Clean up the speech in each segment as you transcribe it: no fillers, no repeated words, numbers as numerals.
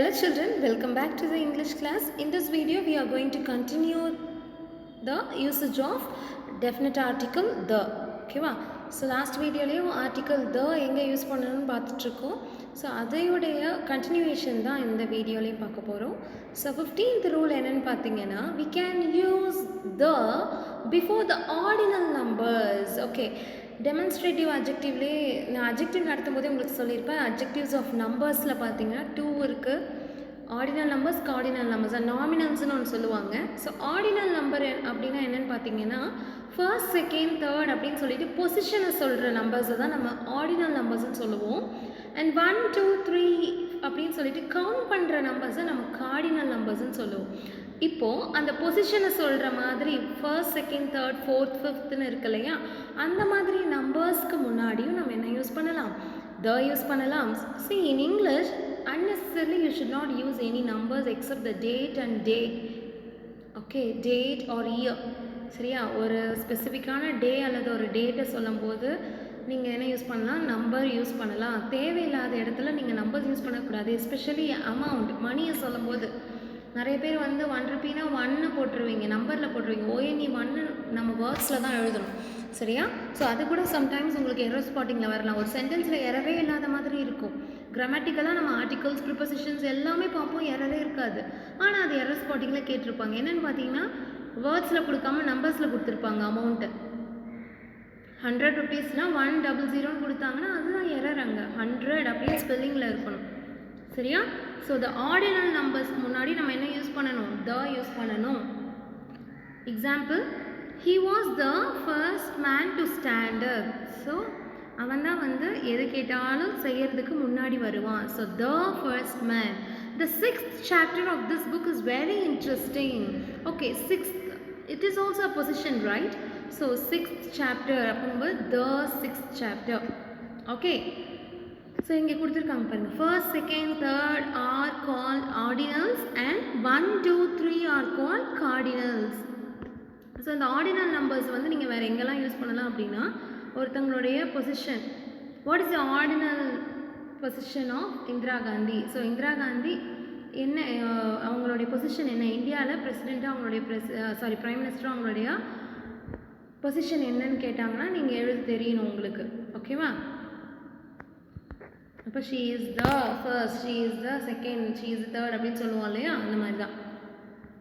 Hello children, welcome back to the English class. In this video we are going to continue the usage of definite article the. Okay va? So last video லையும் article the எங்கே use பண்ணணும்னு பார்த்துட்ருக்கோம். So அதையுடைய continuation தான் இந்த வீடியோலையும் பார்க்க போகிறோம். So 15th rule என்னென்னு பார்த்தீங்கன்னா we can use the before the ordinal numbers. Okay, demonstrative அட்ஜெக்டிவ்லேயே நான் அட்ஜெக்டிவ் நடத்தும் போதே உங்களுக்கு சொல்லியிருப்பேன். அட்ஜெக்டிவ்ஸ் ஆஃப் நம்பர்ஸில் பார்த்தீங்கன்னா 2 இருக்குது. ஆர்டினல் நம்பர்ஸ், கார்டினல் நம்பர்ஸ், நாமினல்ஸ்னு ஒன்று சொல்லுவாங்க. ஸோ ஆர்டினல் நம்பர் அப்படின்னா என்னென்னு பார்த்தீங்கன்னா ஃபர்ஸ்ட், செகண்ட், தேர்ட் அப்படின்னு சொல்லிட்டு பொசிஷனை சொல்கிற நம்பர்ஸை தான் நம்ம ஆர்டினல் நம்பர்ஸ்ன்னு சொல்லுவோம். அண்ட் 1, 2, 3 அப்படின்னு சொல்லிட்டு கவுண்ட் பண்ணுற நம்பர்ஸை நம்ம கார்டினல் நம்பர்ஸ்ன்னு சொல்லுவோம். இப்போது அந்த பொசிஷனை சொல்கிற மாதிரி ஃபர்ஸ்ட், செகண்ட், தேர்ட், ஃபோர்த், ஃபிஃப்த்னு இருக்கு இல்லையா, அந்த மாதிரி நம்பர்ஸ்க்கு முன்னாடியும் நம்ம என்ன யூஸ் பண்ணலாம்? the யூஸ் பண்ணலாம். See, in English unnecessarily you should not use any numbers except the date and date. Okay, date or year. சரியா? ஒரு ஸ்பெசிஃபிக்கான டே அல்லது ஒரு டேட்டை சொல்லும் போது நீங்கள் என்ன யூஸ் பண்ணலாம்? நம்பர் யூஸ் பண்ணலாம். தேவையில்லாத இடத்துல நீங்கள் நம்பர்ஸ் யூஸ் பண்ணக்கூடாது. எஸ்பெஷலி அமௌண்ட், மணியை சொல்லும் போது நிறைய பேர் வந்து 1 ரூபீனா 1 போட்டுருவீங்க, நம்பரில் போட்டுருவீங்க. ONE 1 நம்ம வேர்ட்ஸில் தான் எழுதணும். சரியா? ஸோ அது கூட சம்டைம்ஸ் உங்களுக்கு எரர் ஸ்பாட்டிங்கில் வரலாம். ஒரு சென்டென்ஸில் எரரே இல்லாத மாதிரி இருக்கும். கிராமட்டிக்கலாக நம்ம ஆர்டிகல்ஸ், ப்ரிப்போசிஷன்ஸ் எல்லாமே பார்ப்போம், எரரே இருக்காது. ஆனால் அது எரர் ஸ்பாட்டிங்கில் கேட்டிருப்பாங்க. என்னென்னு பார்த்தீங்கன்னா வேர்ட்ஸில் கொடுக்காம நம்பர்ஸில் கொடுத்துருப்பாங்க. அமௌண்ட்டு 100 ருபீஸ்னால் 100 கொடுத்தாங்கன்னா அதுதான் எரர். அங்கே 100 அப்படியே ஸ்பெல்லிங்கில் இருக்கணும். சரியா? ஸோ த ஆர்டினல் நம்பர்ஸ்க்கு முன்னாடி நம்ம என்ன யூஸ் பண்ணணும்? த யூஸ் பண்ணணும். Example, he was the first man to stand up. So அவன் தான் வந்து எது கேட்டாலும் செய்யறதுக்கு முன்னாடி வருவான். So the first man. The 6th chapter of this book is very interesting. Okay, 6th, it is also a position, right? So 6th chapter அப்படிங்கும்போது the 6th chapter. Okay, so இங்கே கொடுத்துருக்காங்க பாருங்கள். First, second, third are called ordinals and 1, 2, 3 are called cardinals. So இந்த ordinal numbers வந்து நீங்கள் வேறு எங்கெல்லாம் use பண்ணலாம் அப்படின்னா, ஒருத்தங்களுடைய position. What is the ordinal position of Indira Gandhi? So Indira Gandhi என்ன, அவங்களுடைய பொசிஷன் என்ன? இந்தியாவில் பிரசிடெண்ட்டாக அவங்களுடைய பிரைம் மினிஸ்டர் அவங்களுடைய பொசிஷன் என்னன்னு கேட்டாங்கன்னா நீங்கள் எழுத தெரியணும் உங்களுக்கு. ஓகேவா? அப்போ she is the first, she is the second, she is the third அப்படின்னு சொல்லுவோம் இல்லையா, அந்த மாதிரி தான்.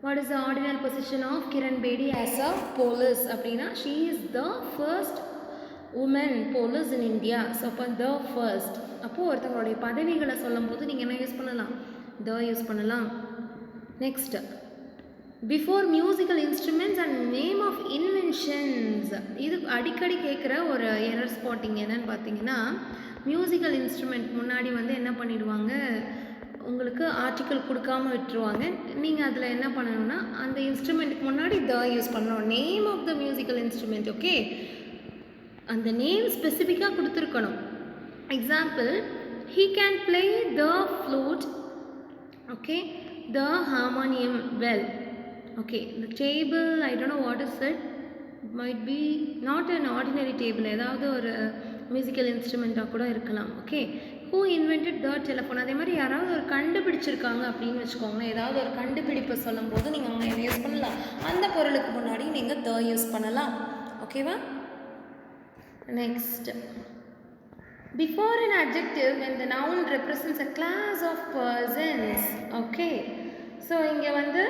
What is the ordinal position of Kiran Bedi as a police அப்படின்னா she is the first woman police in India. So அப்போ த ஃபர்ஸ்ட். அப்போது ஒருத்தவங்களுடைய பதவிகளை சொல்லும் போது நீங்கள் என்ன யூஸ் பண்ணலாம்? த யூஸ் பண்ணலாம். Next, before musical instruments and name of inventions. இது அடிக்கடி கேட்குற ஒரு எரர் ஸ்பாட்டிங் என்னன்னு பார்த்தீங்கன்னா, மியூசிக்கல் இன்ஸ்ட்ருமெண்ட் முன்னாடி வந்து என்ன பண்ணிடுவாங்க, உங்களுக்கு ஆர்டிக்கல் கொடுக்காம விட்டுருவாங்க. நீங்கள் அதில் என்ன பண்ணணும்னா அந்த இன்ஸ்ட்ருமெண்ட்டுக்கு முன்னாடி த யூஸ் பண்ணணும். Name of the musical instrument. Okay, அந்த நேம் ஸ்பெசிஃபிக்காக கொடுத்துருக்கணும். Example, he can play the flute, okay, the harmonium well. Okay, the table, I don't know what is it, might be not an ordinary table, ஏதாவது ஒரு musical இன்ஸ்ட்ருமெண்ட்டாக கூட இருக்கலாம். Okay, who invented the telephone? அதே மாதிரி யாராவது ஒரு கண்டுபிடிச்சிருக்காங்க அப்படின்னு வச்சுக்கோங்களேன். ஏதாவது ஒரு கண்டுபிடிப்பை சொல்லும் போது நீங்கள் அங்கே என்ன யூஸ் பண்ணலாம்? அந்த பொருளுக்கு முன்னாடி நீங்கள் த யூஸ் பண்ணலாம். ஓகேவா? Next, before an adjective when the noun represents a class of persons. Okay, so இங்கே வந்து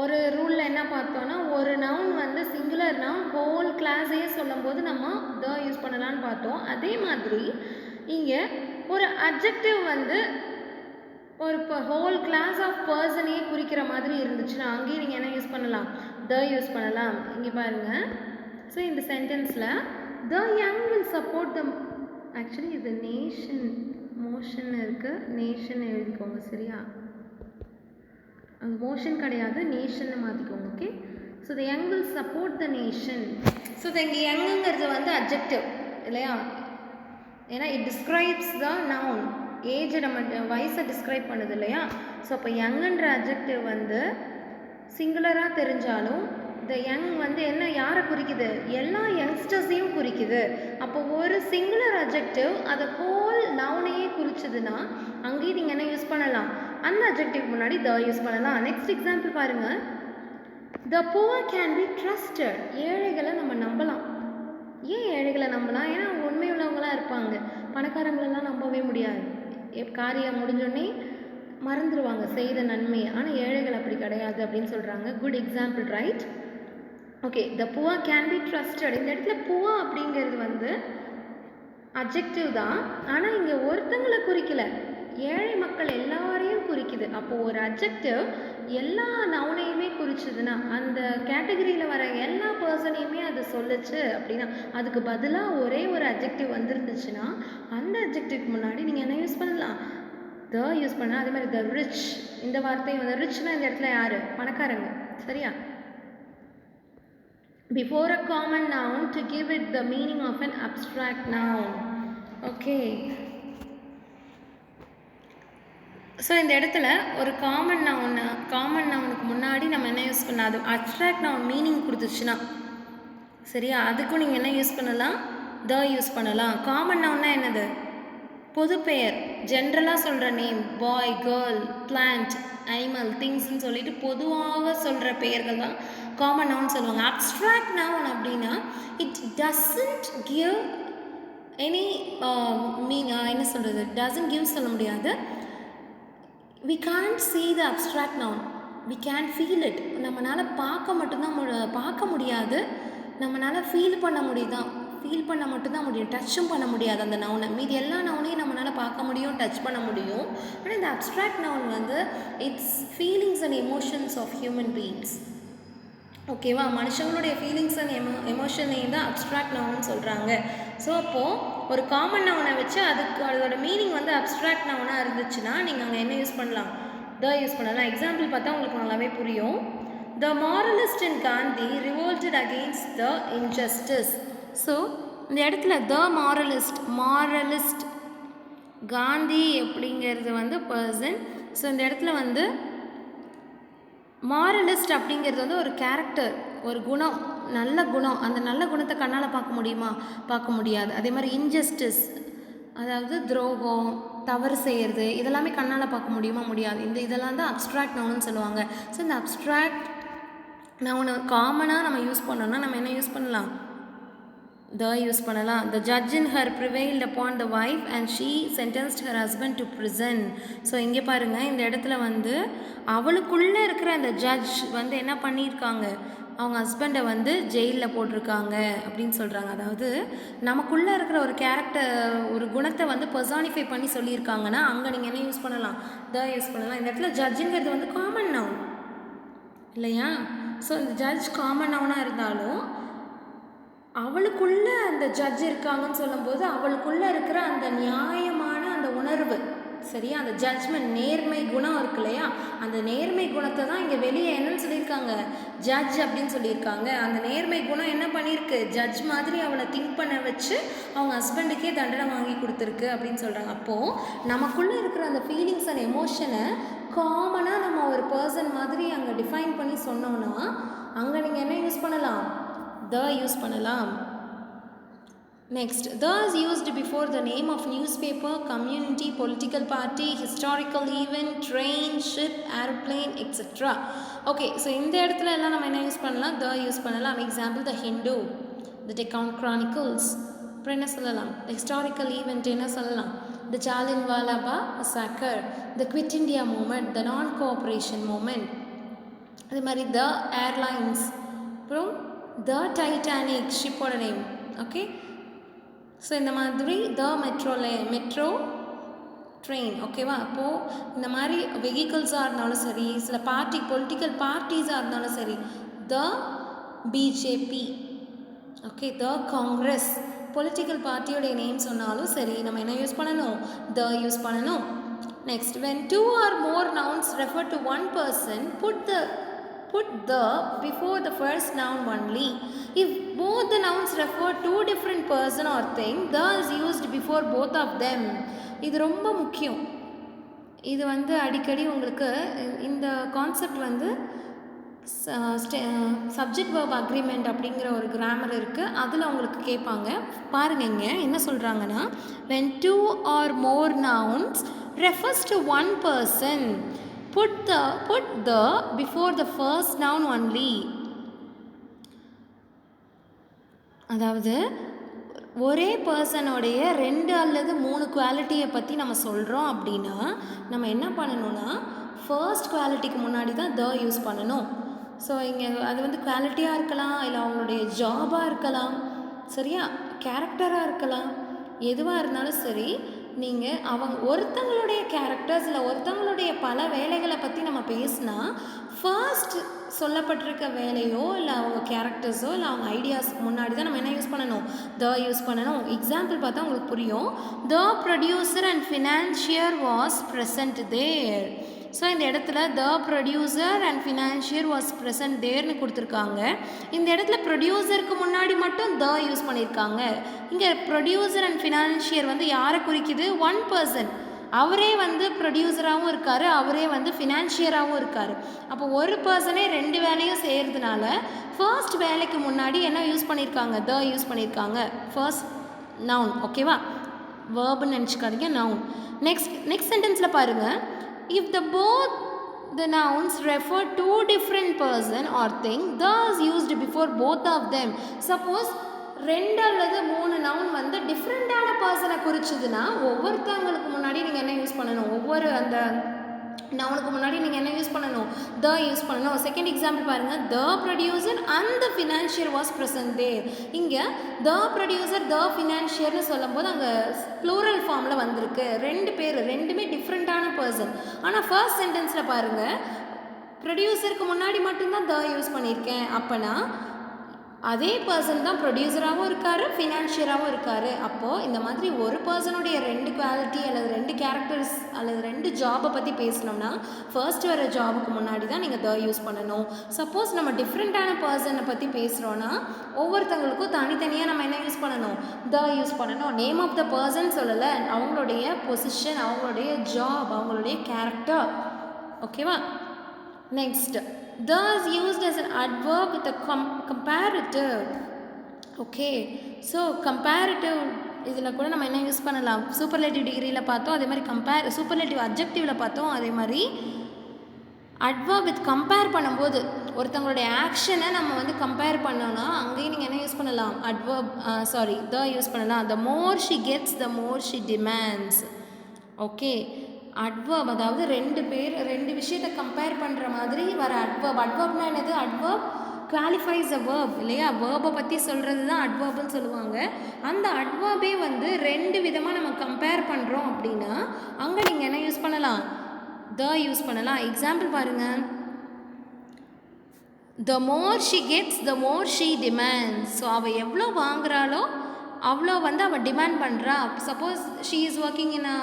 ஒரு ரூலில் என்ன பார்த்தோன்னா, ஒரு நவுன் வந்து சிங்குலர் நவுன் ஹோல் கிளாஸையே சொல்லும் போது நம்ம த யூஸ் பண்ணலான்னு பார்த்தோம். அதே மாதிரி இங்கே ஒரு அட்ஜெக்டிவ் வந்து ஒரு ஹோல் கிளாஸ் ஆஃப் பர்சனையே குறிக்கிற மாதிரி இருந்துச்சுன்னா அங்கேயும் நீங்கள் என்ன யூஸ் பண்ணலாம்? த யூஸ் பண்ணலாம். இங்கே பாருங்கள். ஸோ இந்த சென்டென்ஸில் the young will support the, actually இது நேஷன், மோஷன் இருக்குது, நேஷன் எழுதிக்கோங்க. சரியா? அது மோஷன் கிடையாது, நேஷன்னு மாற்றிக்கோங்க. Okay, so the young will support the nation. So இங்கே யங்குங்கிறது வந்து அட்ஜெக்டிவ் இல்லையா, ஏன்னா இட் டிஸ்கிரைப்ஸ் த நவுன். ஏஜை நம்ம வயசை டிஸ்கிரைப் பண்ணுது இல்லையா. ஸோ அப்போ யங்குன்ற அட்ஜெக்டிவ் வந்து சிங்குலராக தெரிஞ்சாலும் த யங் வந்து என்ன, யாரை குறிக்குது? எல்லா யங்ஸ்டர்ஸையும் குறிக்குது. அப்போ ஒரு சிங்குலர் அட்ஜெக்டிவ் அதை ஹோல் நவுனையே குறிச்சதுன்னா அங்கேயும் நீங்கள் என்ன யூஸ் பண்ணலாம், அந்த அட்ஜெக்டிவ் முன்னாடி த யூஸ் பண்ணலாம். நெக்ஸ்ட் எக்ஸாம்பிள் பாருங்கள். The poor can be trusted. ஏழைகளை நம்ம நம்பலாம். ஏன் ஏழைகளை நம்பலாம்? ஏன்னா அவங்க உண்மையுள்ளவங்களாக இருப்பாங்க. பணக்காரங்களெல்லாம் நம்பவே முடியாது. காரியம் முடிஞ்சோடனே மறந்துடுவாங்க செய்த நன்மை. ஆனால் ஏழைகள் அப்படி கிடையாது அப்படின்னு சொல்கிறாங்க. Good example, right? Okay, the poor can be trusted. இந்த இடத்துல புவர் அப்படிங்கிறது வந்து அட்ஜெக்டிவ் தான், ஆனால் இங்கே ஒருத்தங்களை குறிக்கல, ஏழை மக்கள் எல்லாரையும் குறிக்குது. அப்போது ஒரு அட்ஜெக்டிவ் எல்லா நவுனையுமே குறிச்சதுன்னா, அந்த கேட்டகரியில் வர எல்லா பர்சனையுமே அது சொல்லுச்சு அப்படின்னா, அதுக்கு பதிலாக ஒரே ஒரு அட்ஜெக்டிவ் வந்துருந்துச்சுன்னா அந்த அட்ஜெக்டிவ்க்கு முன்னாடி நீங்கள் என்ன யூஸ் பண்ணலாம், த யூஸ் பண்ணலாம். அதே மாதிரி த ரிச், இந்த வார்த்தையும் வந்து ரிச்னா இந்த இடத்துல யார், பணக்காரங்க, சரியா? Before a common noun to give it the meaning of an abstract noun. Okay. So இந்த இடத்துல ஒரு காமன் நவுனுக்கு முன்னாடி நம்ம என்ன யூஸ் பண்ணலாம், அது அப்ஸ்ட்ராக்ட் நவுன் மீனிங் கொடுத்துச்சுன்னா சரியா, அதுக்கும் நீங்கள் என்ன யூஸ் பண்ணலாம், த யூஸ் பண்ணலாம். காமன் நவுன்னா என்னது, பொது பெயர், ஜென்ரலாக சொல்கிற நேம், பாய், கேர்ள், பிளான்ட், அனிமல், திங்ஸ்ன்னு சொல்லிட்டு பொதுவாக சொல்கிற பெயர்கள் தான் காமன் நவுன் சொல்லுவாங்க. அப்ஸ்ட்ராக்ட் நவுன் அப்படின்னா இட் டசன்ட் கிவ் எனி என்ன சொல்கிறது, டசன்ட் கிவ் சொல்ல முடியாது. we can't see the abstract noun, we can feel it. நம்மளால் பார்க்க முடியாது, நம்மளால் ஃபீல் பண்ண மட்டும்தான் முடியும், டச்சும் பண்ண முடியாது அந்த நவுனை. மீதி எல்லா நவுனையும் நம்மளால் பார்க்க முடியும், டச் பண்ண முடியும். ஆனால் இந்த அப்ஸ்ட்ராக்ட் நவுன் வந்து it's feelings and emotions of human beings. ஓகேவா, மனுஷங்களுடைய ஃபீலிங்ஸ் அண்ட் எமோஷனையும் தான் அப்ஸ்ட்ராக்ட் நவுன்னு சொல்கிறாங்க. ஸோ அப்போது ஒரு காமன் நவுனை வச்சு அதோட மீனிங் வந்து அப்ஸ்ட்ராக்ட் நவுனாக இருந்துச்சுன்னா நீங்கள் அங்கே என்ன யூஸ் பண்ணலாம், த யூஸ் பண்ணலாம். எக்ஸாம்பிள் பார்த்தா உங்களுக்கு நல்லாவே புரியும். The moralist in Gandhi revolted against the injustice. So இந்த இடத்துல த மாரலிஸ்ட் காந்தி அப்படிங்கிறது வந்து பர்சன். ஸோ இந்த இடத்துல வந்து மாரலிஸ்ட் அப்படிங்கிறது வந்து ஒரு கேரக்டர், ஒரு குணம், நல்ல குணம். அந்த நல்ல குணத்தை கண்ணால் பார்க்க முடியுமா, பார்க்க முடியாது. அதே மாதிரி இன்ஜஸ்டிஸ், அதாவது துரோகம், தவறு செய்கிறது, இதெல்லாமே கண்ணால் பார்க்க முடியுமா, முடியாது. இதெல்லாம் தான் அப்ஸ்ட்ராக்ட் நவுன்னு சொல்லுவாங்க. ஸோ இந்த அப்ஸ்ட்ராக்ட் நவுனை காமனாக நம்ம யூஸ் பண்ணோம்னா நம்ம என்ன யூஸ் பண்ணலாம், த யூஸ் பண்ணலாம். The judge in her prevailed upon the wife and she sentenced her husband to prison. So இங்கே பாருங்கள், இந்த இடத்துல வந்து அவளுக்குள்ளே இருக்கிற அந்த ஜட்ஜ் வந்து என்ன பண்ணியிருக்காங்க, அவங்க ஹஸ்பண்டை வந்து ஜெயிலில் போட்டிருக்காங்க அப்படின்னு சொல்கிறாங்க. அதாவது நமக்குள்ளே இருக்கிற ஒரு கேரக்டர், ஒரு குணத்தை வந்து பர்சானிஃபை பண்ணி சொல்லியிருக்காங்கன்னா அங்கே நீங்கள் என்ன யூஸ் பண்ணலாம், த யூஸ் பண்ணலாம். இந்த இடத்துல ஜட்ஜுங்கிறது வந்து காமன் நவுன் இல்லையா? ஸோ இந்த ஜட்ஜ் காமன் நவுனாக இருந்தாலும் அவளுக்குள்ளே அந்த ஜட்ஜ் இருக்காங்கன்னு சொல்லும்போது அவளுக்குள்ளே இருக்கிற அந்த நியாயமான அந்த உணர்வு, சரியா, அந்த ஜட்ஜ்மெண்ட், நேர்மை குணம் இருக்கு இல்லையா, அந்த நேர்மை குணத்தை தான் இங்கே வெளியே என்னன்னு சொல்லியிருக்காங்க, ஜட்ஜ் அப்படின்னு சொல்லியிருக்காங்க. அந்த நேர்மை குணம் என்ன பண்ணியிருக்கு, ஜட்ஜ் மாதிரி அவளை திங்க் பண்ண வச்சு அவங்க ஹஸ்பண்டுக்கே தண்டனை வாங்கி கொடுத்துருக்கு அப்படின்னு சொல்கிறாங்க. அப்போது நமக்குள்ளே இருக்கிற அந்த ஃபீலிங்ஸ் அண்ட் எமோஷனை காமனாக நம்ம ஒரு பர்சன் மாதிரி அங்கே டிஃபைன் பண்ணி சொன்னோன்னா அங்கே நீங்கள் என்ன யூஸ் பண்ணலாம், த யூஸ் பண்ணலாம். Next, the is used before the name of newspaper, community, political party, historical event, train, ship, aeroplane, etcetera. Okay, so இந்த இடத்துல எல்லாம் நம்ம என்ன யூஸ் பண்ணலாம், த யூஸ் பண்ணலாம். Example, the Hindu, the Deccan chronicles. அப்புறம் என்ன சொல்லலாம், த ஹிஸ்டாரிக்கல் ஈவெண்ட் என்ன சொல்லலாம், the Jallianwala Bagh massacre, the quit India movement, the non cooperation movement. அதே மாதிரி த ஏர்லைன்ஸ், அப்புறம் த டைட்டானிக் ஷிப்போட நேம். ஓகே, ஸோ இந்த மாதிரி த மெட்ரோ ட்ரெயின். ஓகேவா, அப்போது இந்த மாதிரி வெஹிக்கிள்ஸாக இருந்தாலும் சரி, சில பொலிட்டிக்கல் பார்ட்டிஸாக இருந்தாலும் சரி, the BJP, okay, the Congress, political பார்ட்டியோடைய நேம் சொன்னாலும் சரி நம்ம என்ன யூஸ் பண்ணணும், த யூஸ் பண்ணணும். Next, when two or more nouns refer to one person, put the before the first noun only. If both the nouns refer to different person or thing, the is used before both of them. இது ரொம்ப முக்கியம். இது வந்து அடிக்கடி உங்களுக்கு இந்த concept வந்து subject verb agreement அப்படிங்கிற ஒரு கிராமர் இருக்குது. அதில் உங்களுக்கு கேட்பாங்க. பாருங்க இங்கே என்ன சொல்கிறாங்கன்னா, when two or more nouns refers to one person, put the before the first noun only. அதாவது ஒரே பர்சனோடைய 2 அல்லது 3 குவாலிட்டியை பற்றி நம்ம சொல்கிறோம் அப்படின்னா நம்ம என்ன பண்ணணும்னா ஃபர்ஸ்ட் குவாலிட்டிக்கு முன்னாடி தான் த யூஸ் பண்ணணும். ஸோ இங்கே அது வந்து குவாலிட்டியாக இருக்கலாம், இல்லை அவங்களுடைய ஜாபாக இருக்கலாம், சரியா, கேரக்டராக இருக்கலாம், எதுவாக இருந்தாலும் சரி. நீங்கள் அவங்க ஒருத்தங்களுடைய கேரக்டர்ஸ் இல்லை ஒருத்தங்களுடைய பல வேலைகளை பற்றி நம்ம பேசினா ஃபர்ஸ்ட் சொல்லப்பட்டிருக்க வேலையோ இல்லை அவங்க கேரக்டர்ஸோ இல்லை அவங்க ஐடியாஸ்க்கு முன்னாடி தான் நம்ம என்ன யூஸ் பண்ணணும், த யூஸ் பண்ணணும். எக்ஸாம்பிள் பார்த்தா உங்களுக்கு புரியும். The producer and financier was present there. So இந்த இடத்துல the producer and financier was present தேர்னு கொடுத்துருக்காங்க. இந்த இடத்துல ப்ரொடியூசருக்கு முன்னாடி மட்டும் த யூஸ் பண்ணியிருக்காங்க. இங்கே ப்ரொடியூசர் அண்ட் ஃபினான்ஷியர் வந்து யாரை குறிக்குது, ஒன் பர்சன். அவரே வந்து ப்ரொடியூசராகவும் இருக்கார், அவரே வந்து ஃபினான்ஷியராகவும் இருக்கார். அப்போ ஒரு பர்சனே 2 வேலையும் செய்கிறதுனால ஃபர்ஸ்ட் வேலைக்கு முன்னாடி என்ன யூஸ் பண்ணியிருக்காங்க, த யூஸ் பண்ணியிருக்காங்க. ஃபர்ஸ்ட் நவுன், ஓகேவா, வேர்புன்னு நினச்சிக்காதீங்க, நவுன். நெக்ஸ்ட் சென்டென்ஸில் பாருங்கள். If both the nouns refer to different person or thing, the is used before both of them. Suppose 2 அல்லது 3 நவுன் வந்து டிஃப்ரெண்ட்டான பர்சனை குறிச்சதுன்னா ஒவ்வொருத்தவங்களுக்கு முன்னாடி நீங்கள் என்ன யூஸ் பண்ணணும், ஒவ்வொரு அந்த நவுனுக்கு முன்னாடி நீங்கள் என்ன யூஸ் பண்ணணும், த யூஸ் பண்ணணும். செகண்ட் எக்ஸாம்பிள் பாருங்கள். The producer and the financier was present there. இங்கே த ப்ரொடியூசர் த ஃபினான்ஷியர்னு சொல்லும்போது அங்கே ப்ளூரல் ஃபார்மில் வந்திருக்கு. 2 பேர், 2மே டிஃப்ரெண்ட்டான பர்சன். ஆனால் ஃபர்ஸ்ட் சென்டென்ஸில் பாருங்கள், ப்ரொடியூசருக்கு முன்னாடி மட்டும்தான் த யூஸ் பண்ணியிருக்கேன். அப்போனா அதே பர்சன் தான் ப்ரொடியூசராகவும் இருக்கார், ஃபினான்ஷியராகவும் இருக்கார். அப்போது இந்த மாதிரி ஒரு பர்சனுடைய 2 குவாலிட்டி அல்லது 2 கேரக்டர்ஸ் அல்லது 2 ஜாபை பற்றி பேசினோம்னா ஃபர்ஸ்ட் வர ஜாபுக்கு முன்னாடி தான் நீங்கள் த யூஸ் பண்ணணும். சப்போஸ் நம்ம டிஃப்ரெண்ட்டான பர்சனை பற்றி பேசுகிறோன்னா ஒவ்வொருத்தவங்களுக்கும் தனித்தனியாக நம்ம என்ன யூஸ் பண்ணணும், த யூஸ் பண்ணணும். நேம் ஆஃப் த பர்சன் சொல்லலை, அவங்களுடைய பொசிஷன், அவங்களுடைய ஜாப், அவங்களுடைய கேரக்டர், ஓகேவா. Next, the is used as an adverb with a comparative. Okay, so comparative இதில் கூட நம்ம என்ன யூஸ் பண்ணலாம், சூப்பர்லேட்டிவ் டிகிரியில் பார்த்தோம், அதே மாதிரி சூப்பர்லேட்டிவ் அப்ஜெக்டிவில் பார்த்தோம். அதே மாதிரி அட்வர்ப் வித் கம்பேர் பண்ணும்போது ஒருத்தவங்களுடைய ஆக்ஷனை நம்ம வந்து கம்பேர் பண்ணோன்னா அங்கேயும் நீங்கள் என்ன யூஸ் பண்ணலாம், த யூஸ் பண்ணலாம். the more she gets the more she demands. Okay, adverb அதாவது 2 விஷயத்தை கம்பேர் பண்ணுற மாதிரி வர அட்வர்ப். அட்வர்ப்னா என்னது, அட்வர்ப் குவாலிஃபைஸ் அ வேர்ப் இல்லையா, வேர்பை பற்றி சொல்கிறது தான் அட்வர்ப்னு சொல்லுவாங்க. அந்த அட்வர்பே வந்து 2 விதமாக நம்ம கம்பேர் பண்ணுறோம் அப்படின்னா அங்கே நீங்கள் என்ன யூஸ் பண்ணலாம், த யூஸ் பண்ணலாம். எக்ஸாம்பிள் பாருங்கள். the more she gets the more she demands. So அவள் எவ்வளோ வாங்குறாளோ அவ்வளோ வந்து அவள் டிமாண்ட் பண்ணுறா. Suppose she is working in a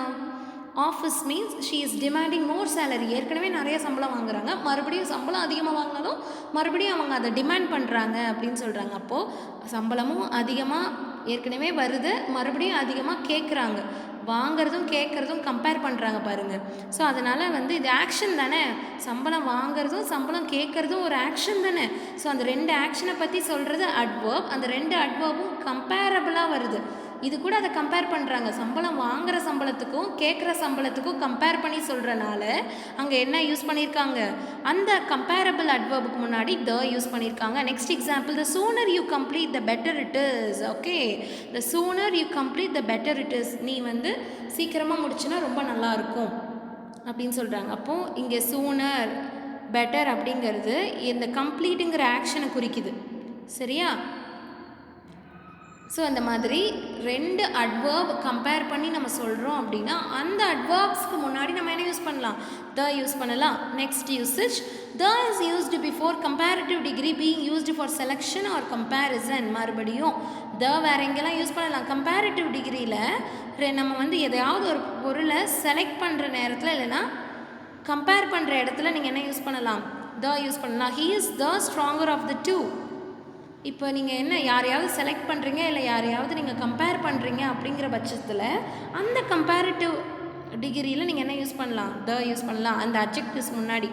office means she is demanding more salary. ஏற்கனவே நிறைய சம்பளம் வாங்குறாங்க, மறுபடியும் சம்பளம் அதிகமாக வாங்கினாலும் மறுபடியும் அவங்க அதை டிமாண்ட் பண்ணுறாங்க அப்படின்னு சொல்கிறாங்க. அப்போது சம்பளமும் அதிகமாக ஏற்கனவே வருது, மறுபடியும் அதிகமாக கேட்குறாங்க. வாங்கிறதும் கேட்குறதும் கம்பேர் பண்ணுறாங்க பாருங்கள். ஸோ அதனால் வந்து இது ஆக்ஷன் தானே, சம்பளம் வாங்கிறதும் சம்பளம் கேட்குறதும் ஒரு ஆக்ஷன் தானே. ஸோ அந்த 2 ஆக்ஷனை பற்றி சொல்கிறது அட்வர்ப். அந்த 2 அட்வர்பும் கம்பேரபிளாக வருது. இது கூட அதை கம்பேர் பண்ணுறாங்க, சம்பளம் வாங்குகிற சம்பளத்துக்கும் கேட்குற சம்பளத்துக்கும் கம்பேர் பண்ணி சொல்கிறனால அங்கே என்ன யூஸ் பண்ணியிருக்காங்க, அந்த கம்பேரபிள் அட்வர்புக்கு முன்னாடி த யூஸ் பண்ணியிருக்காங்க. Next example. the sooner you complete the better it is. Okay, the sooner you complete the better it is. நீ வந்து சீக்கிரமாக முடிச்சுன்னா ரொம்ப நல்லாயிருக்கும் அப்படின்னு சொல்கிறாங்க. அப்போது இங்கே சூனர் பெட்டர் அப்படிங்கிறது இந்த கம்ப்ளீட்டுங்கிற ஆக்ஷனை குறிக்குது, சரியா. ஸோ அந்த மாதிரி 2 அட்வர்ப் கம்பேர் பண்ணி நம்ம சொல்கிறோம் அப்படின்னா அந்த அட்வர்ப்ஸ்க்கு முன்னாடி நம்ம என்ன யூஸ் பண்ணலாம், த யூஸ் பண்ணலாம். Next usage. The is used before comparative degree being used for selection or comparison. மறுபடியும் த வேறு எங்கெல்லாம் யூஸ் பண்ணலாம், கம்பேரிட்டிவ் டிகிரியில் நம்ம வந்து எதையாவது ஒரு பொருளை செலக்ட் பண்ணுற நேரத்தில் இல்லைன்னா கம்பேர் பண்ணுற இடத்துல நீங்கள் என்ன யூஸ் பண்ணலாம், த யூஸ் பண்ணலாம். He is the stronger of the 2. இப்போ நீங்கள் என்ன யாரையாவது செலக்ட் பண்ணுறீங்க இல்லை யாரையாவது நீங்கள் கம்பேர் பண்ணுறீங்க அப்படிங்கிற பட்சத்தில் அந்த கம்பேரிட்டிவ் டிகிரியில் நீங்கள் என்ன யூஸ் பண்ணலாம், த யூஸ் பண்ணலாம் அந்த அட்ஜெக்டிவ்ஸ் முன்னாடி.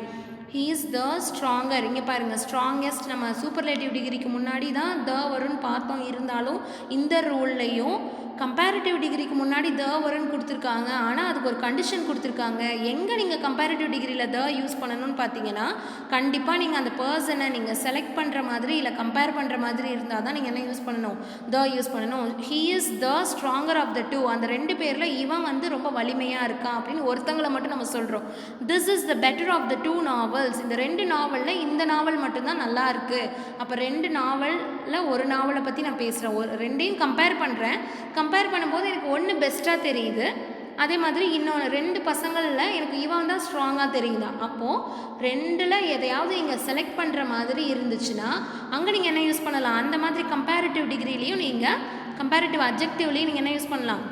He is the stronger. இங்கே பாருங்கள், ஸ்ட்ராங்கெஸ்ட் நம்ம சூப்பர்லேட்டிவ் டிகிரிக்கு முன்னாடி தான் த வரும்னு பார்த்தோம். இருந்தாலும் இந்த ரூல்லையும் கம்பேரிட்டிவ் டிகிரிக்கு முன்னாடி த வரும்னு கொடுத்துருக்காங்க. ஆனால் அதுக்கு ஒரு கண்டிஷன் கொடுத்துருக்காங்க. எங்கே நீங்கள் கம்பேரிட்டிவ் டிகிரியில் த யூஸ் பண்ணணும்னு பார்த்தீங்கன்னா, கண்டிப்பாக நீங்கள் அந்த பர்சனை நீங்கள் செலக்ட் பண்ணுற மாதிரி இல்லை கம்பேர் பண்ணுற மாதிரி இருந்தால் தான் நீங்கள் என்ன யூஸ் பண்ணணும், த யூஸ் பண்ணணும். He is the stronger of the two. அந்த 2 பேரில் இவன் வந்து ரொம்ப வலிமையாக இருக்கான் அப்படின்னு ஒருத்தங்களை மட்டும் நம்ம சொல்கிறோம். This is the better of the 2 novels. இந்த 2 நாவலில் இந்த நாவல் மட்டும்தான் நல்லா இருக்குது. அப்போ 2 நாவலில் ஒரு நாவலை பற்றி நான் பேசுகிறேன். ஒரு 2ஐயும் கம்பேர் பண்ணுறேன். கம்பேர் பண்ணும்போது எனக்கு ஒன்று பெஸ்ட்டாக தெரியுது, அதே மாதிரி இன்னொன்று 2 பசங்களில் எனக்கு இவன் தான் ஸ்ட்ராங்காக தெரியுதா. அப்போது 2ல் எதையாவது இங்கே செலக்ட் பண்ணுற மாதிரி இருந்துச்சுன்னா அங்கே நீங்கள் என்ன யூஸ் பண்ணலாம், அந்த மாதிரி கம்பேரிட்டிவ் டிகிரிலையும் நீங்கள் கம்பேரிட்டிவ் அப்ஜெக்டிவ்லேயும் நீங்கள் என்ன யூஸ் பண்ணலாம்,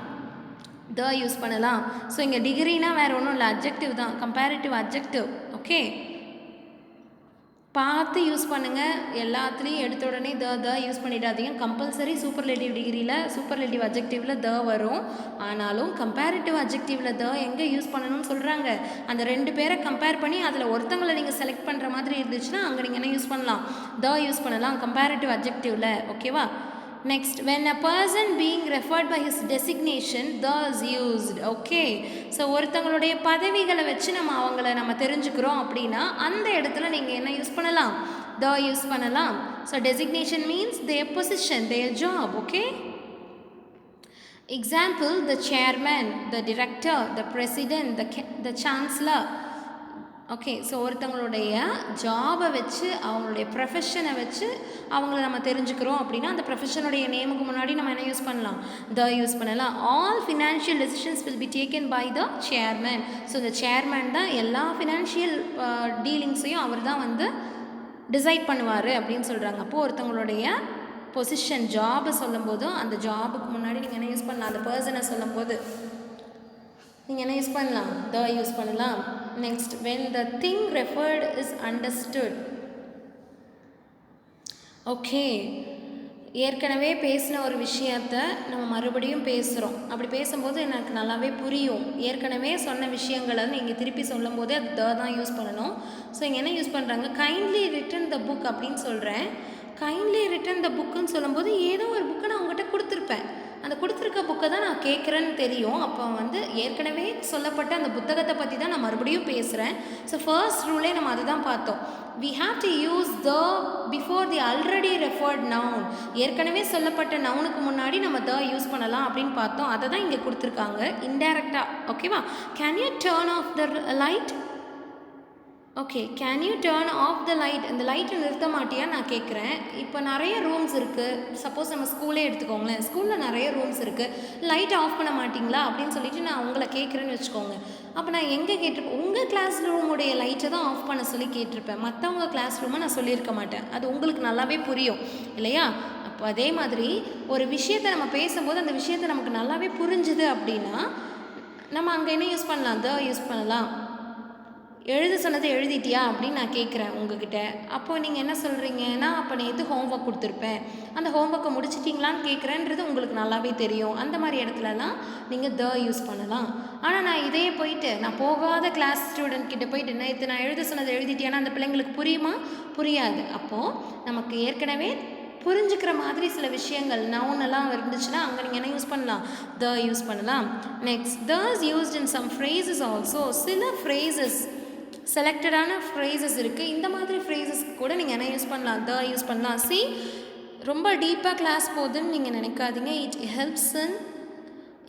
த யூஸ் பண்ணலாம். ஸோ இங்கே டிகிரினா வேறு ஒன்றும் இல்லை, அப்ஜெக்டிவ் தான், கம்பேரிட்டிவ் அப்ஜெக்டிவ். ஓகே, பார்த்து யூஸ் பண்ணுங்கள். எல்லாத்துலேயும் எடுத்த உடனே த யூஸ் பண்ணிடாதீங்க. கம்பல்சரி சூப்பர்லேட்டிவ் டிகிரியில் சூப்பர்லேட்டிவ் அப்ஜெக்டிவில் த வரும். ஆனாலும் கம்பேரிட்டிவ் அப்ஜெக்டிவில் த எங்கே யூஸ் பண்ணணும்னு சொல்கிறாங்க. அந்த 2 பேரை கம்பேர் பண்ணி அதில் ஒருத்தங்களை நீங்கள் செலக்ட் பண்ணுற மாதிரி இருந்துச்சுன்னா அங்கே நீங்கள் என்ன யூஸ் பண்ணலாம், த யூஸ் பண்ணலாம் கம்பேரிட்டிவ் அப்ஜெக்டிவில். ஓகேவா? Next, when a person being referred by his designation, the is used. Okay, so ஒருத்தங்களுடைய பதவிகளை வச்சு நம்ம தெரிஞ்சுக்கிறோம் அப்படின்னா அந்த இடத்துல நீங்கள் என்ன யூஸ் பண்ணலாம், the யூஸ் பண்ணலாம். So designation means their position, their job. Okay, example, the chairman, the director, the president, the chancellor. Okay, so ஒருத்தங்களுடைய ஜாபை வச்சு அவங்களுடைய ப்ரொஃபஷனை வச்சு அவங்கள நம்ம தெரிஞ்சுக்கிறோம் அப்படின்னா அந்த ப்ரொஃபஷனுடைய நேமுக்கு முன்னாடி நம்ம என்ன யூஸ் பண்ணலாம், த யூஸ் பண்ணலாம். All financial decisions will be taken by the chairman. So இந்த சேர்மேன் தான் எல்லா ஃபினான்ஷியல் டீலிங்ஸையும் அவர் தான் வந்து டிசைட் பண்ணுவார் அப்படின்னு சொல்கிறாங்க. அப்போது ஒருத்தவங்களுடைய பொசிஷன் ஜாபை சொல்லும் போதும் அந்த ஜாபுக்கு முன்னாடி நீங்கள் என்ன யூஸ் பண்ணலாம், அந்த பர்சனை சொல்லும் போது நீங்கள் என்ன யூஸ் பண்ணலாம், த யூஸ் பண்ணலாம். Next, when the thing referred is understood. Okay, ஏற்கனவே பேசின ஒரு விஷயத்தை நம்ம மறுபடியும் பேசுகிறோம். அப்படி பேசும்போது எனக்கு நல்லாவே புரியும். ஏற்கனவே சொன்ன விஷயங்களை நீங்கள் திருப்பி சொல்லும் போதே அது தான் யூஸ் பண்ணணும். ஸோ இங்கே என்ன யூஸ் பண்ணுறாங்க, கைண்ட்லி ரிட்டன் த புக் அப்படின்னு சொல்கிறேன். கைண்ட்லி ரிட்டன் த புக்குன்னு சொல்லும்போது ஏதோ ஒரு புக்கை நான் உங்கள்கிட்ட கொடுத்துருப்பேன். அந்த கொடுத்துருக்க புக்கை தான் நான் கேட்குறேன்னு தெரியும். அப்போ வந்து ஏற்கனவே சொல்லப்பட்ட அந்த புத்தகத்தை பற்றி தான் நான் மறுபடியும் பேசுகிறேன். ஸோ ஃபர்ஸ்ட் ரூலே நம்ம அதுதான் பார்த்தோம். we have to use the before the already referred noun. ஏற்கனவே சொல்லப்பட்ட நவுனுக்கு முன்னாடி நம்ம த யூஸ் பண்ணலாம் அப்படின்னு பார்த்தோம். அதை தான் இங்கே கொடுத்துருக்காங்க இன்டைரக்டாக. ஓகேவா? Can you turn off the light? Okay, can you turn off the light? இந்த லைட்டை நிறுத்த மாட்டியா நான் கேட்குறேன். இப்போ நிறைய ரூம்ஸ் இருக்குது. சப்போஸ் நம்ம ஸ்கூலே எடுத்துக்கோங்களேன். ஸ்கூலில் நிறைய ரூம்ஸ் இருக்குது. லைட்டை ஆஃப் பண்ண மாட்டிங்களா அப்படின்னு சொல்லிட்டு நான் உங்களை கேட்குறேன்னு வச்சுக்கோங்க. அப்போ நான் எங்கே கேட்டிருப்பேன், உங்கள் கிளாஸ் ரூமுடைய லைட்டை தான் ஆஃப் பண்ண சொல்லி கேட்டிருப்பேன். மற்றவங்க கிளாஸ் ரூமை நான் சொல்லியிருக்க மாட்டேன். அது உங்களுக்கு நல்லாவே புரியும் இல்லையா? அப்போ அதே மாதிரி ஒரு விஷயத்தை நம்ம பேசும்போது அந்த விஷயத்தை நமக்கு நல்லாவே புரிஞ்சுது அப்படின்னா நம்ம அங்கே என்ன யூஸ் பண்ணலாம், த யூஸ் பண்ணலாம். எழுத சொன்னதை எழுதிட்டியா அப்படின்னு நான் கேட்குறேன் உங்ககிட்ட. அப்போது நீங்கள் என்ன சொல்கிறீங்கன்னா, அப்போ நேற்று ஹோம்ஒர்க் கொடுத்துருப்பேன், அந்த ஹோம்ஒர்க்கை முடிச்சிட்டிங்களான்னு கேட்குறேன்றது உங்களுக்கு நல்லாவே தெரியும். அந்த மாதிரி இடத்துலலாம் நீங்கள் த யூஸ் பண்ணலாம். ஆனால் நான் இதே போயிட்டு நான் போகாத கிளாஸ் ஸ்டூடெண்ட் கிட்ட போயிட்டு நேற்று நான் எழுத சொன்னதை எழுதிட்டியானா அந்த பிள்ளைங்களுக்கு புரியுமா? புரியாது. அப்போது நமக்கு ஏற்கனவே புரிஞ்சுக்கிற மாதிரி சில விஷயங்கள் நவுனெல்லாம் இருந்துச்சுன்னா அங்கே நீங்கள் என்ன யூஸ் பண்ணலாம், த யூஸ் பண்ணலாம். Next, the is used in some phrases also. சில ஃப்ரேசஸ் செலக்டடான ஃப்ரேசஸ் இருக்குது. இந்த மாதிரி ஃப்ரேசஸ்க்கு கூட நீங்கள் என்ன யூஸ் பண்ணலாம், த யூஸ் பண்ணலாம். சி, ரொம்ப டீப்பாக கிளாஸ் போகுதுன்னு நீங்கள் நினைக்காதீங்க. It helps in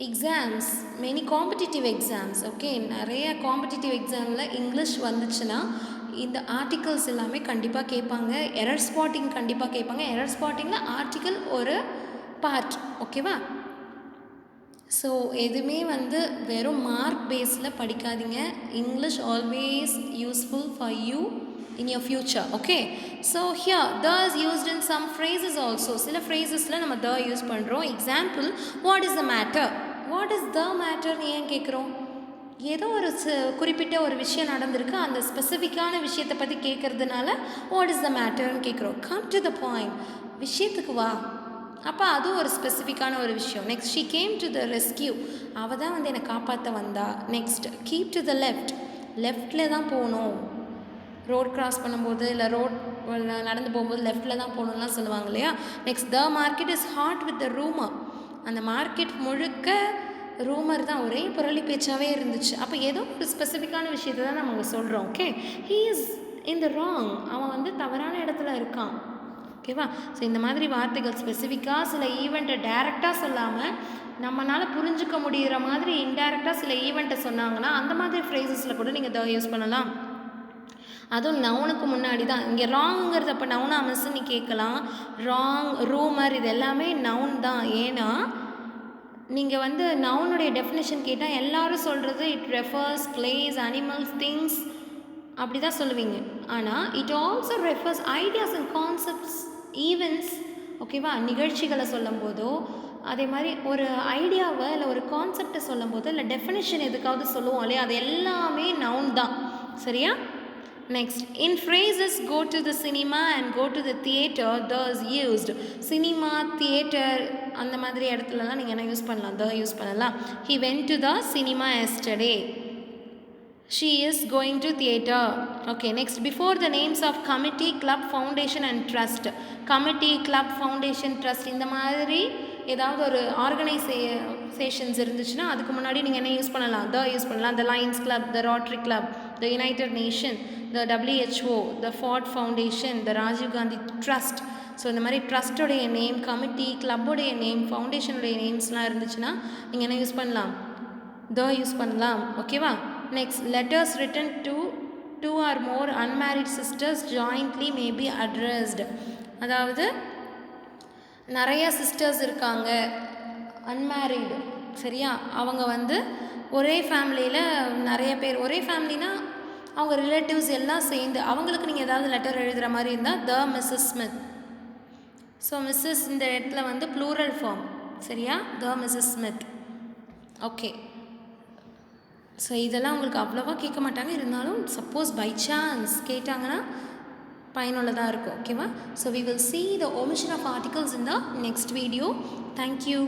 exams, many competitive exams. Okay, நிறைய காம்படிட்டிவ் எக்ஸாமில் இங்கிலீஷ் வந்துச்சுன்னா இந்த ஆர்டிகல்ஸ் எல்லாமே கண்டிப்பாக கேட்பாங்க. எரர் ஸ்பாட்டிங் கண்டிப்பாக கேட்பாங்க. எரர் ஸ்பாட்டிங்கில் ஆர்டிக்கல் ஒரு பார்ட். ஓகேவா? ஸோ எதுவுமே வந்து வெறும் மார்க் பேஸில் படிக்காதீங்க. English always useful for you in your future. Okay, so here the is used in some phrases also. சில ஃப்ரேசஸில் நம்ம த யூஸ் பண்ணுறோம். Example, what is the matter? What is the மேட்டர்னு ஏன் கேட்குறோம்? ஏதோ ஒரு குறிப்பிட்ட ஒரு விஷயம் நடந்திருக்கு, அந்த ஸ்பெசிஃபிக்கான விஷயத்தை பற்றி கேட்குறதுனால வாட் இஸ் த மேட்டர்னு கேட்குறோம். கம் டு த பாயிண்ட், விஷயத்துக்கு வா. அப்போ அதுவும் ஒரு ஸ்பெசிஃபிக்கான ஒரு விஷயம். Next, she came to the rescue. அவள் தான் வந்து என்னை காப்பாற்ற வந்தா. Next, keep to the left, லெஃப்டில் தான் போகணும். ரோட் கிராஸ் பண்ணும்போது இல்லை ரோட் நடந்து போகும்போது லெஃப்ட்டில் தான் போகணும்லாம் சொல்லுவாங்க இல்லையா. Next the market is hot with the rumour. அந்த மார்க்கெட் முழுக்க ரூமர் தான், ஒரே புரளி பேச்சாகவே இருந்துச்சு. அப்போ ஏதோ ஒரு ஸ்பெசிஃபிக்கான விஷயத்தை தான் நம்ம சொல்கிறோம். Okay, he is in the wrong. அவன் வந்து தவறான இடத்துல இருக்கான். ஓகேவா. ஸோ இந்த மாதிரி வார்த்தைகள் ஸ்பெசிஃபிக்காக சில ஈவெண்ட்டை டைரெக்டாக சொல்லாமல் நம்மளால் புரிஞ்சுக்க முடிகிற மாதிரி இன்டைரக்டாக சில ஈவெண்ட்டை சொன்னாங்கன்னா அந்த மாதிரி ஃப்ரேசஸில் கூட நீங்கள் த யூஸ் பண்ணலாம். அதுவும் நவுனுக்கு முன்னாடி தான். இங்கே ராங்குங்கிறது அப்போ நவுனா மிஸ்ஸு நீ கேட்கலாம். ராங், ரூமர் இது எல்லாமே நவுன் தான். ஏன்னா நீங்கள் வந்து நவுனுடைய டெஃபினேஷன் கேட்டால் எல்லோரும் சொல்கிறது it refers place, animals, things அப்படி தான் சொல்லுவீங்க. ஆனால் it also refers ideas and concepts, events. ஓகேவா. நிகழ்ச்சிகளை சொல்லும் போதோ அதே மாதிரி ஒரு ஐடியாவை இல்லை ஒரு கான்செப்டை சொல்லும் போதோ இல்லை டெஃபினேஷன் எதுக்காவது சொல்லுவோம் இல்லையா, அது எல்லாமே நவுன் தான். சரியா. Next, in phrases go to the cinema and go to the theatre the is used. Cinema, theatre அந்த மாதிரி இடத்துலலாம் நீங்கள் என்ன யூஸ் பண்ணலாம், த யூஸ் பண்ணலாம். He went to the cinema yesterday. She is going to theatre. Okay, next, before the names of committee, club, foundation and trust. Committee, club, foundation, trust இந்த மாதிரி ஏதாவது ஒரு ஆர்கனைசேஷன்ஸ் இருந்துச்சுன்னா அதுக்கு முன்னாடி நீங்கள் என்ன யூஸ் பண்ணலாம், த யூஸ் பண்ணலாம். The Lions Club, the Rotary Club, the United Nation, the WHO, the Ford Foundation, the Rajiv Gandhi Trust. So இந்த மாதிரி ட்ரஸ்டோடைய நேம், கமிட்டி, கிளப்போடைய நேம், ஃபவுண்டேஷனுடைய நேம்ஸ்லாம் இருந்துச்சுன்னா நீங்கள் என்ன யூஸ் பண்ணலாம், த யூஸ் பண்ணலாம். ஓகேவா. Next, letters written to two or more unmarried sisters jointly may be addressed. அதாவது நிறைய சிஸ்டர்ஸ் இருக்காங்க அன்மேரிடு. சரியா. அவங்க வந்து ஒரே ஃபேமிலியில் நிறைய பேர், ஒரே ஃபேமிலினா அவங்க ரிலேட்டிவ்ஸ் எல்லாம் சேர்ந்து அவங்களுக்கு நீங்கள் ஏதாவது லெட்டர் எழுதுகிற மாதிரி இருந்தால் த மிஸ்ஸஸ் ஸ்மித். ஸோ மிஸ்ஸஸ் இந்த இடத்துல வந்து ப்ளூரல் ஃபார்ம். சரியா. த மிஸ்ஸஸ் ஸ்மித். ஓகே. ஸோ இதெல்லாம் உங்களுக்கு அவ்வளோவா கேட்க மாட்டாங்க. இருந்தாலும் சப்போஸ் பை சான்ஸ் கேட்டாங்கன்னா பயனுள்ளதாக இருக்கும். ஓகேவா. So we will see the omission of articles in the next video. Thank you.